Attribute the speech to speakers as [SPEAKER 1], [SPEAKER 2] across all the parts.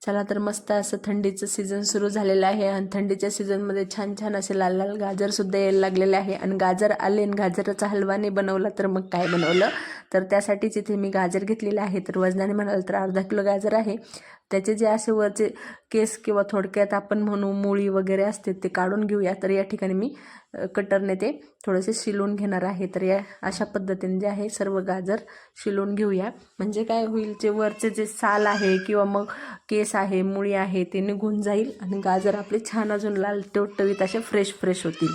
[SPEAKER 1] चला तर मस्त असं थंडीचं सीझन सुरू झालेलं आहे आणि थंडीच्या सीझनमध्ये छान छान असे लाल लाल गाजरसुद्धा यायला लागलेले आहे. आणि गाजर आले आणि गाजराचा हलवा नाही बनवला तर मग काय बनवलं, तर त्यासाठीच इथे मी गाजर घेतलेले आहे. तर वजनाने म्हणाल तर अर्धा किलो गाजर आहे. त्याचे जे असे वरचे केस किंवा थोडक्यात आपण म्हणू मुळी वगैरे असते ते काढून घेऊया. तर या ठिकाणी मी कटरने ते थोडेसे शिलून घेणार आहे. तर या अशा पद्धतीने जे आहे सर्व गाजर शिलून घेऊया. म्हणजे काय होईल, जे वरचे जे साल आहे किंवा मग केस आहे मुळी आहे ते निघून जाईल आणि गाजर आपले छान अजून लाल टवटवीत असे फ्रेश होतील.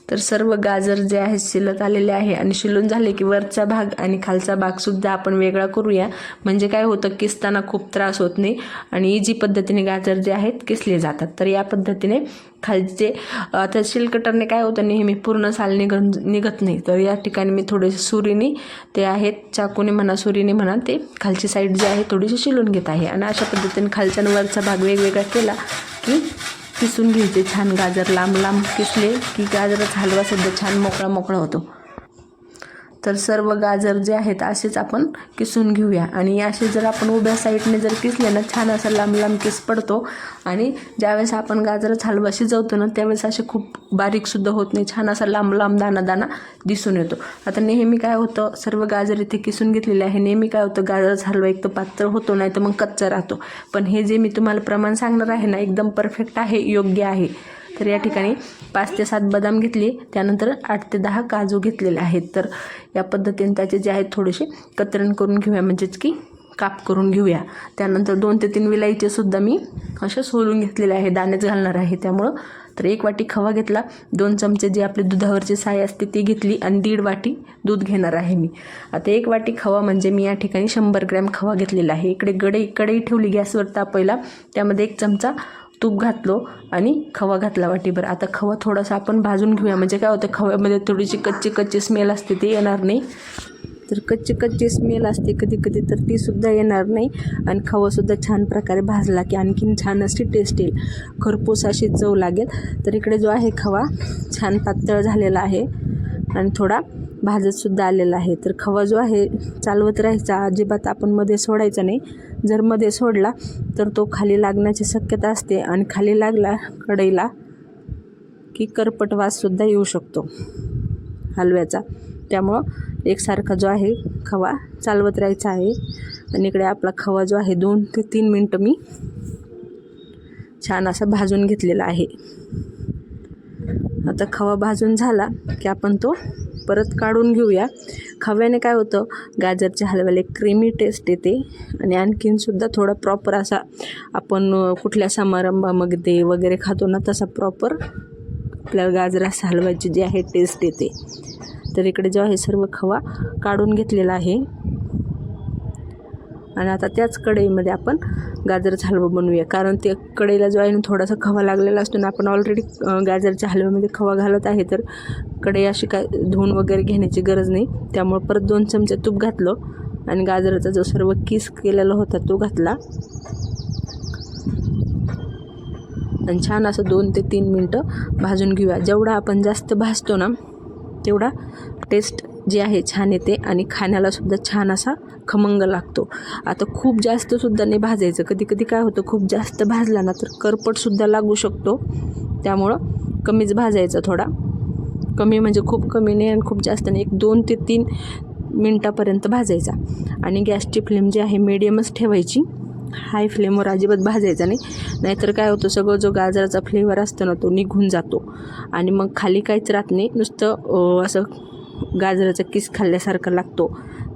[SPEAKER 1] तर सर्व गाजर जे आहे शिलत आलेले आहे आणि शिलून झाले की वरचा भाग आणि खालचा भाग सुद्धा आपण वेगळा करूया. म्हणजे काय होतं, किसताना खूप त्रास होत नाही आणि इझी पद्धतीने गाजर जे आहेत किसले जातात. तर या पद्धतीने खालचे आता शिलकटरने काय होतं, नेहमी पूर्ण साल निघत नाही. तर या ठिकाणी मी थोडेसे सुरीने ते आहेत, चाकूने म्हणा सुरीने म्हणा, ते खालची साईड जी आहे थोडीशी शिलून घेत आहे. आणि अशा पद्धतीने खालच्या आणि वरचा भाग वेगवेगळा केला की किसून घ्यायचे. छान गाजर लांब लांब किसले की गाजराचा हलवा सुद्धा छान मोकळा होतो. तर सर्व गाजर जे आहेत असेच आपण किसून घेऊया. आणि असे जर आपण उभ्या साईडने जर किसले ना, छान असा लांब लांब किस पडतो. आणि ज्यावेळेस आपण गाजराचा हलवा शिजवतो ना, त्यावेळेस असे खूप बारीकसुद्धा होत नाही, छान असा लांब लांब दाना दिसून येतो. आता नेहमी काय होतं, सर्व गाजर इथे किसून घेतलेले आहे. नेहमी काय होतं, गाजराचा हलवा एक तर पातळ होतो, नाही तर मग कच्चा राहतो. पण हे जे मी तुम्हाला प्रमाण सांगणार आहे ना, एकदम परफेक्ट आहे, योग्य आहे. तर या ठिकाणी 5 ते 7 बदाम घेतले, त्यानंतर 8 ते 10 काजू घेतलेले आहेत. तर या पद्धतीने त्याचे जे आहेत थोडेसे कतरण करून घेऊया, म्हणजेच की काप करून घेऊया. त्यानंतर 2 ते 3 विलायची सुद्धा मी अशा सोलून घेतलेले आहे, दाणेच घालणार आहे त्यामुळं. तर 1 वाटी खवा घेतला, 2 चमचे जे आपले दुधावरची साय असते ती घेतली आणि 1.5 वाटी दूध घेणार आहे मी. आता 1 वाटी खवा म्हणजे मी या ठिकाणी 100 ग्रॅम खवा घेतलेला आहे. इकडे कढई ठेवली गॅसवर तापायला, त्यामध्ये 1 चमचा तूप घातलो आणि खवा घातला वाटीभर. आता खवा थोडासा आपण भाजून घेऊया, म्हणजे काय होतं, खव्यामध्ये थोडीशी कच्ची स्मेल असते, ती येणार नाही. तर कच्ची स्मेल असते कधी तर ती सुद्धा येणार नाही. आणि खवासुद्धा छान प्रकारे भाजला की आणखीन छान अशी टेस्ट येईल, खरपूस अशी चव लागेल. तर इकडे जो आहे खवा छान पातळ झालेला आहे आणि थोडा भाजतसुद्धा आलेला आहे. तर खवा जो आहे चालवत राहायचा, अजिबात आपण मध्ये सोडायचा नाही. जर मध्ये सोडला तर तो खाली लागण्याची शक्यता असते आणि खाली लागला कढईला की करपट वाससुद्धा येऊ शकतो हलव्याचा. त्यामुळं एकसारखा जो आहे खवा चालवत राहायचा आहे. आणि इकडे आपला खवा जो आहे 2 ते 3 मिनटं मी छान असा भाजून घेतलेला आहे. आता खवा भाजून झाला की आपण तो परत काढून घेऊया. खव्याने काय होतं, गाजरच्या हलव्याला एक क्रीमी टेस्ट येते आणि आणखीनसुद्धा थोडा प्रॉपर असा आपण कुठल्या समारंभामध्ये वगैरे खातो ना, तसा प्रॉपर आपल्या गाजराच्या हलव्याची जी आहे टेस्ट येते. तर इकडे जो आहे सर्व खवा काढून घेतलेला आहे. आणि आता त्याच कढईमध्ये आपण गाजराचा हलवा बनवूया. कारण ते कढईला जो आहे ना थोडासा खवा लागलेला असतो ना, आपण ऑलरेडी गाजरच्या हलव्यामध्ये खवा घालत आहे. तर कढई अशी काय धुवून वगैरे घेण्याची गरज नाही. त्यामुळे परत 2 चमचे तूप घातलं आणि गाजराचा जो सर्व किस केलेला होता तो घातला आणि छान असं 2 ते 3 मिनटं भाजून घेऊया. जेवढा आपण जास्त भाजतो ना, तेवढा टेस्ट जी आहे छान येते आणि खाण्याला सुद्धा छान असा खमंग लागतो. आता खूप जास्तसुद्धा नाही भाजायचं. कधी काय होतं, खूप जास्त भाजला ना तर करपटसुद्धा लागू शकतो. त्यामुळं कमीच भाजायचं, थोडा कमी म्हणजे खूप कमी नाही आणि खूप जास्त नाही. 1 2 ते 3 मिनटापर्यंत भाजायचा. आणि गॅसची फ्लेम जी आहे मीडियमच ठेवायची, हाय फ्लेमवर अजिबात भाजायचा नाही. नाहीतर काय होतं, सगळं जो गाजराचा फ्लेवर असतो ना तो निघून जातो आणि मग खाली काहीच राहत नाही, नुसतं असं गाजराचा किस खाल्ल्यासारखं लागतो.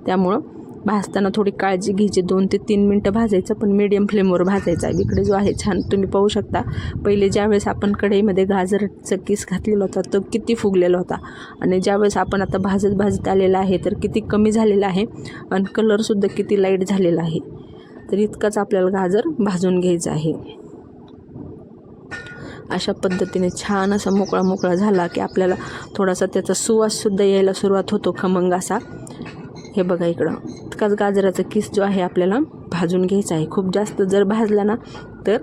[SPEAKER 1] त्यामुळं भाजताना थोडी काळजी घ्यायची. 2 ते 3 मिनटं भाजायचं, पण मीडियम फ्लेमवर भाजायचा. इकडे जो आहे छान तुम्ही पाहू शकता, पहिले ज्यावेळेस आपण कढईमध्ये गाजराचा किस घातलेला होता तो किती फुगलेला होता आणि ज्यावेळेस आपण आता भाजत आलेला आहे तर किती कमी झालेला आहे आणि कलरसुद्धा किती लाईट झालेला आहे. तर इतकाच आपल्याला गाजर भाजून घ्यायचं आहे. अशा पद्धतीने छान असा मोकळा झाला की आपल्याला थोडासा त्याचा सुवाससुद्धा यायला सुरुवात होतो, खमंग असा. हे बघा, इकडं इतकाच गाजराचा किस जो आहे आपल्याला भाजून घ्यायचा आहे. खूप जास्त जर भाजला ना तर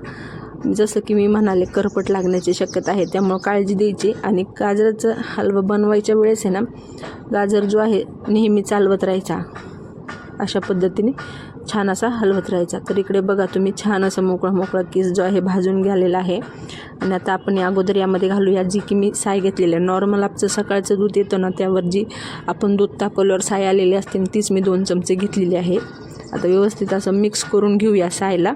[SPEAKER 1] जसं की मी म्हणाले करपट लागण्याची शक्यता आहे, त्यामुळं काळजी द्यायची. आणि गाजराचा हलवा बनवायच्या वेळेस आहे ना, गाजर जो आहे नेहमी चालवत राहायचा. अशा पद्धतीने छान असा हलवत राहायचा. तर इकडे बघा तुम्ही छान असं मोकळा किस जो आहे भाजून घ्यालेला आहे. आणि आता आपण अगोदर यामध्ये घालूया जी की मी साय घेतलेली आहे. नॉर्मल आपलं सकाळचं दूध येतं ना त्यावर जी आपण दूध तापवल्यावर साय आलेली असते तीच मी 2 चमचे घेतलेली आहे. आता व्यवस्थित असं मिक्स करून घेऊया सायला.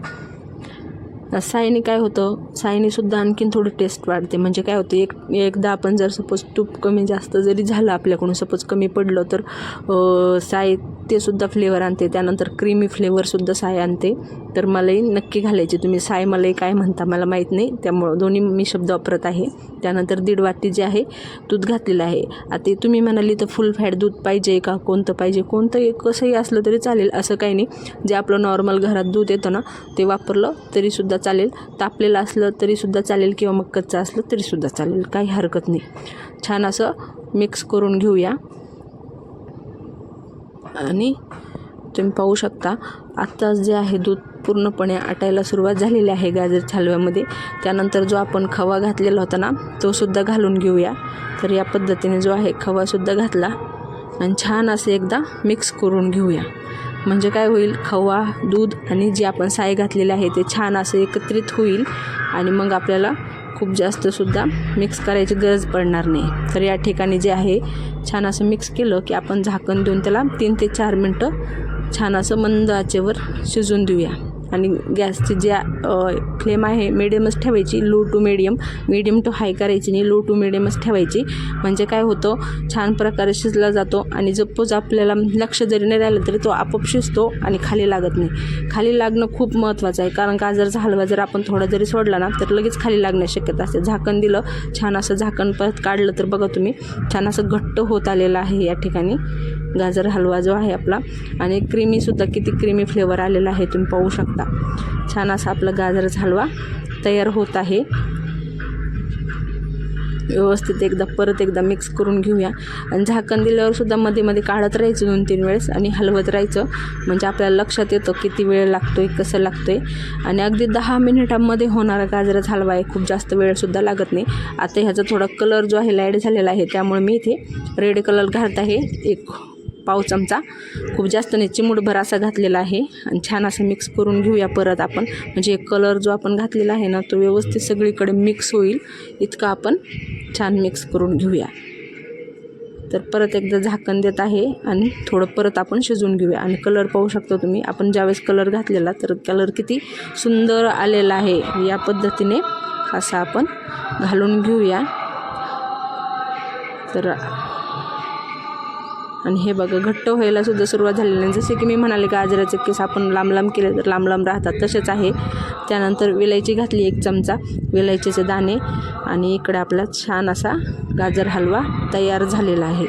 [SPEAKER 1] सायने काय होतं, सायने सुद्धा आणखीन थोडी टेस्ट वाढते. म्हणजे काय होतं, एकदा आपण जर सपोज तूप कमी जास्त जरी झालं आपल्याकडून, सपोज कमी पडलं तर साय ते सुद्धा फ्लेवर आणते. त्यानंतर क्रीमी फ्लेवरसुद्धा साय आणते. तर मलाई नक्की घालायची. तुम्ही साय मलाई काय म्हणता मला माहीत नाही, त्यामुळं दोन्ही मी शब्द वापरत आहे. त्यानंतर 1.5 वाटी जे आहे दूध घातलेलं आहे. आता तुम्ही म्हणाली तर फुल फॅट दूध पाहिजे का, कोणतं पाहिजे, कोणतं कसंही असलं तरी चालेल, असं काही नाही. जे आपलं नॉर्मल घरात दूध येतं ना ते वापरलं तरीसुद्धा चालेल. तापलेलं असलं तरीसुद्धा चालेल किंवा मग कच्चं असलं तरीसुद्धा चालेल, काही हरकत नाही. छान असं मिक्स करून घेऊया. आणि तुम्ही पाहू शकता आत्ता जे आहे दूध पूर्णपणे आटायला सुरुवात झालेली आहे गाजरच्या हलव्यामध्ये. त्यानंतर जो आपण खवा घातलेला होता ना तो सुद्धा घालून घेऊया. तर या पद्धतीने जो आहे खवासुद्धा घातला आणि छान असे एकदा मिक्स करून घेऊया. म्हणजे काय होईल, खवा, दूध आणि जे आपण साय घातलेले आहे ते छान असं एकत्रित होईल आणि मग आपल्याला खूप जास्तसुद्धा मिक्स करायची गरज पडणार नाही. तर या ठिकाणी जे आहे छान असं मिक्स केलं की आपण झाकण देऊन त्याला 3 ते 4 मिनटं छान असं मंद आचेवर शिजून देऊया. आणि गॅसची जी फ्लेम आहे मिडियमच ठेवायची, लो टू मीडियम टू हाय करायची नाही, लो टू मीडियमच ठेवायची. म्हणजे काय होतं, छान प्रकारे शिजला जातो आणि सपोज आपल्याला लक्ष जरी नाही राहिलं तरी तो आपोआप शिजतो आणि खाली लागत नाही. खाली लागणं खूप महत्त्वाचं आहे, कारण गाजरचा हलवा जर आपण थोडा जरी सोडला ना तर लगेच खाली लागण्याची शक्यता असते. झाकण दिलं, छान असं झाकण परत काढलं तर बघा तुम्ही छान असं घट्ट होत आलेलं आहे या ठिकाणी गाजर हलवा जो आहे आपला. आणि क्रीमीसुद्धा किती क्रीमी फ्लेवर आलेला आहे तुम्ही पाहू शकता. छान असा आपला गाजराचा हलवा तयार होत आहे. व्यवस्थित परत एकदा मिक्स करून घेऊया. आणि झाकण दिल्यावर सुद्धा मध्ये मध्ये काढत राहायचं 2-3 वेळेस आणि हलवत राहायचं. म्हणजे आपल्याला लक्षात येतं किती वेळ लागतोय, कसं लागतोय. आणि अगदी 10 मिनिटांमध्ये होणारा गाजराचा हलवा आहे, खूप जास्त वेळसुद्धा लागत नाही. आता ह्याचा थोडा कलर जो आहे ॲड झालेला आहे, त्यामुळे मी इथे रेड कलर घालत आहे. 1 पाव चमचा, खूप जास्त नाही, चिमूटभर असा घातलेला आहे. आणि छान असं मिक्स करून घेऊया परत आपण. म्हणजे कलर जो आपण घातलेला आहे ना तो व्यवस्थित सगळीकडे मिक्स होईल इतकं आपण छान मिक्स करून घेऊया. तर परत एकदा झाकण देत आहे आणि थोडं परत आपण शिजवून घेऊया. आणि कलर पाहू शकता तुम्ही, आपण ज्यावेळेस कलर घातलेला तर कलर किती सुंदर आलेला आहे. या पद्धतीने असा आपण घालून घेऊया. तर आणि हे बघा घट्ट व्हायला सुद्धा सुरुवात झालेली आहे. जसे की मी म्हणाले गाजराचे केस आपण लांब केले तर लांब राहतात, तसेच आहे. त्यानंतर वेलायची घातली 1 चमचा, वेलायचीचे दाणे. आणि इकडे आपला छान असा गाजर हलवा तयार झालेला आहे.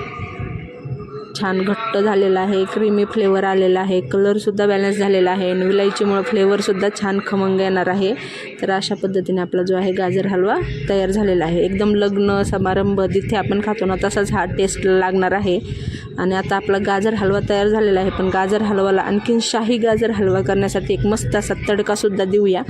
[SPEAKER 1] छान घट्ट झालेला आहे, क्रीमी फ्लेवर आलेला आहे, कलरसुद्धा बॅलन्स झालेला आहे आणि विलायचीमुळे फ्लेवरसुद्धा छान खमंग येणार आहे. तर अशा पद्धतीने आपला जो आहे गाजर हलवा तयार झालेला आहे. एकदम लग्न समारंभ जिथे आपण खातो ना तसाच हा टेस्ट लागणार आहे. आणि आता आपला गाजर हलवा तयार झालेला आहे. पण गाजर हलवाला आणखीन शाही गाजर हलवा करण्यासाठी एक मस्त असा तडकासुद्धा देऊया.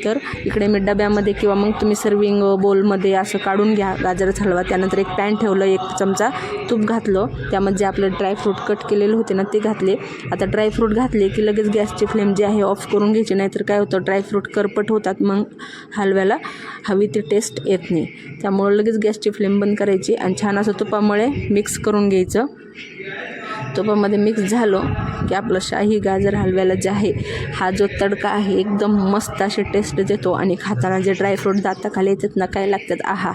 [SPEAKER 1] तर इकडे मी डब्यामध्ये किंवा मग तुम्ही सर्विंग बोलमध्ये असं काढून घ्या गाजराचा हलवा. त्यानंतर एक पॅन ठेवलं, 1 चमचा तूप घातलं, त्यामध्ये आपले ड्रायफ्रूट कट केलेले होते ना ते घातले. आता ड्रायफ्रूट घातले की लगेच गॅसची फ्लेम जी आहे ऑफ करून घ्यायची, नाहीतर काय होतं ड्रायफ्रूट करपट होतात, मग हलव्याला हवी ती टेस्ट येत नाही. त्यामुळे लगेच गॅसची फ्लेम बंद करायची आणि छान असं तुपामुळे मिक्स करून घ्यायचं. तुपामध्ये मिक्स झालं की आपलं शाही गाजर हलव्याला जे आहे हा जो तडका आहे एकदम मस्त असे टेस्ट देतो. आणि खाताना जे ड्रायफ्रूट दाताखाली येतात ना काय लागतात, आहा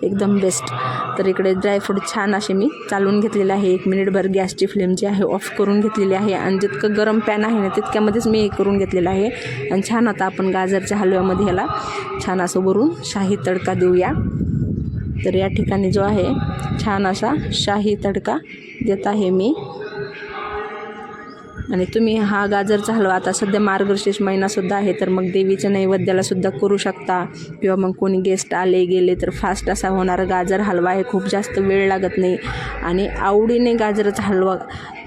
[SPEAKER 1] एकदम बेस्ट. तर इकडे ड्रायफ्रूट छान असे मी चालवून घेतलेले आहे. 1 मिनिटभर गॅसची फ्लेम जी आहे ऑफ करून घेतलेली आहे. आणि जितकं गरम पॅन आहे ना तितक्यामध्येच मी हे करून घेतलेलं आहे. आणि छान आता आपण गाजरच्या हलव्यामध्ये ह्याला छान असं वरून शाही तडका देऊया. तर या ठिकाणी जो आहे छान असा शाही तडका देत आहे मी. आणि तुम्ही हा गाजरचा हलवा आता सध्या मार्गशीर्ष महिनासुद्धा आहे, तर मग देवीच्या नैवेद्यालासुद्धा करू शकता. किंवा मग कोणी गेस्ट आले गेले तर फास्ट असा होणारा गाजर हलवा आहे, खूप जास्त वेळ लागत नाही. आणि आवडीने गाजराचा हलवा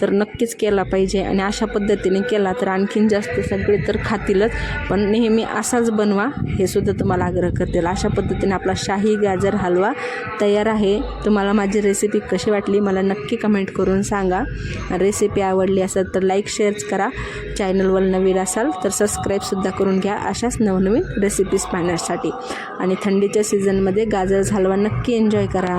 [SPEAKER 1] तर नक्कीच केला पाहिजे. आणि अशा पद्धतीने केला तर आणखीन जास्त सगळे तर खातीलच, पण नेहमी असाच बनवा हे सुद्धा तुम्हाला आग्रह करतील. अशा पद्धतीने आपला शाही गाजर हलवा तयार आहे. तुम्हाला माझी रेसिपी कशी वाटली मला नक्की कमेंट करून सांगा. रेसिपी आवडली असेल तर लाईक शेअर करा. चॅनलवर नवीन असाल तर सबस्क्राईबसुद्धा करून घ्या अशाच नवनवीन रेसिपीज पाहण्यासाठी. आणि थंडीच्या सीझनमध्ये गाजर हलवा नक्की एन्जॉय करा.